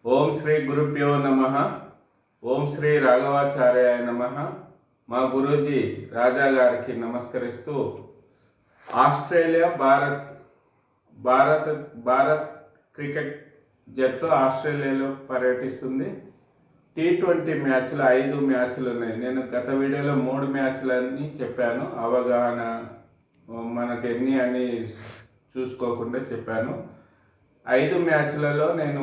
ఓం శ్రీ గురుభ్యో నమః. ఓం శ్రీ రాఘవాచార్యాయ నమః. మా గురూజీ రాజా గారికి నమస్కరిస్తూ ఆస్ట్రేలియా భారత్ క్రికెట్ జట్టు ఆస్ట్రేలియాలో పర్యటిస్తుంది. T20 మ్యాచ్లు 5 మ్యాచ్లు ఉన్నాయి. నేను గత వీడియోలో 3 మ్యాచ్లని చెప్పాను. అవగాహన మనకు ఎన్ని అని చూసుకోకుండా చెప్పాను. 5 మ్యాచ్లలో నేను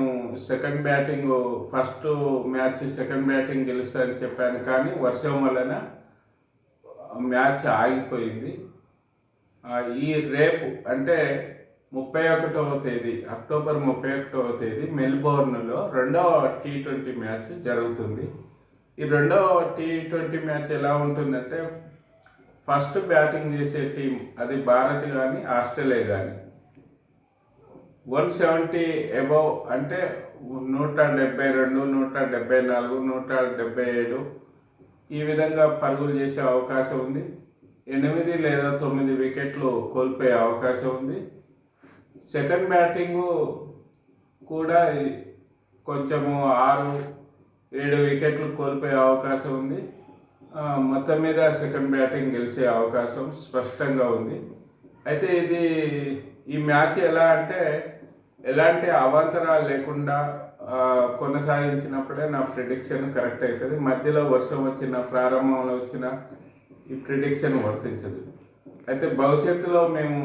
ఫస్ట్ మ్యాచ్ సెకండ్ బ్యాటింగ్ గెలుస్తానని చెప్పాను, కానీ వర్షం వలన మ్యాచ్ ఆగిపోయింది. ఈ రేపు అంటే 31వ తేదీ అక్టోబర్ 31వ తేదీ మెల్బోర్న్లో రెండవ T20 మ్యాచ్ జరుగుతుంది. ఈ రెండవ T20 మ్యాచ్ ఎలా ఉంటుందంటే, ఫస్ట్ బ్యాటింగ్ చేసే టీం అది భారత్ కానీ ఆస్ట్రేలియా కానీ 170 అబవ్ అంటే 172, 174, 177 ఈ విధంగా పరుగులు చేసే అవకాశం ఉంది. 8 లేదా 9 వికెట్లు కోల్పోయే అవకాశం ఉంది. సెకండ్ బ్యాటింగు కూడా కొంచెము 6-7 వికెట్లు కోల్పోయే అవకాశం ఉంది. మొత్తం మీద సెకండ్ బ్యాటింగ్ గెలిచే అవకాశం స్పష్టంగా ఉంది. అయితే ఈ మ్యాచ్ ఎలా అంటే, ఎలాంటి అవాంతరాలు లేకుండా కొనసాగించినప్పుడే నా ప్రిడిక్షన్ కరెక్ట్ అవుతుంది. మధ్యలో వర్షం వచ్చిన ప్రారంభంలో వచ్చిన ఈ ప్రిడిక్షన్ వర్తించదు. అయితే భవిష్యత్తులో మేము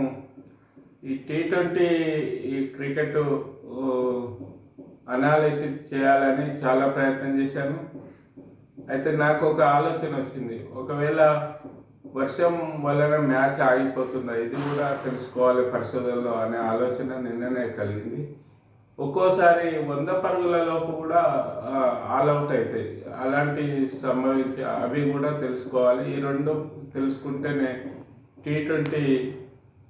ఈ T20 ఈ క్రికెట్ అనాలిసిస్ చేయాలని చాలా ప్రయత్నం చేశాను. అయితే నాకు ఒక ఆలోచన వచ్చింది, ఒకవేళ వర్షం వలన మ్యాచ్ ఆగిపోతుందా, ఇది కూడా తెలుసుకోవాలి పరిశోధనలో అనే ఆలోచన నిన్ననే కలిగింది. ఒక్కోసారి 100 పరుగుల లోపు కూడా ఆల్అవుట్ అవుతాయి. అలాంటి సంభవించే అవి కూడా తెలుసుకోవాలి. ఈ రెండు తెలుసుకుంటేనే T20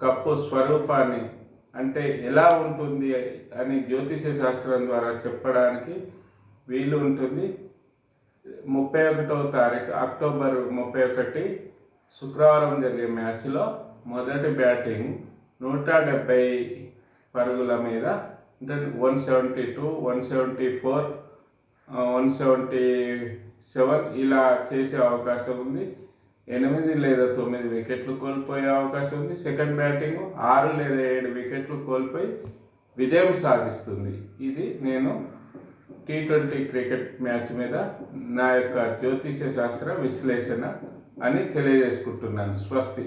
కప్పు స్వరూపాన్ని అంటే ఎలా ఉంటుంది అని జ్యోతిష శాస్త్రం ద్వారా చెప్పడానికి వీలు ఉంటుంది. 31వ తారీఖు అక్టోబర్ 31 శుక్రవారం జరిగే మ్యాచ్లో మొదటి బ్యాటింగ్ 170 పరుగుల మీద అంటే 172, 174, 177 ఇలా చేసే అవకాశం ఉంది. 8 లేదా 9 వికెట్లు కోల్పోయే అవకాశం ఉంది. సెకండ్ బ్యాటింగ్ 6 లేదా 7 వికెట్లు కోల్పోయి విజయం సాధిస్తుంది. ఇది నేను T20 క్రికెట్ మ్యాచ్ మీద నా యొక్క జ్యోతిష శాస్త్ర విశ్లేషణ అని తెలియజేసుకుంటున్నాను. స్వస్తి.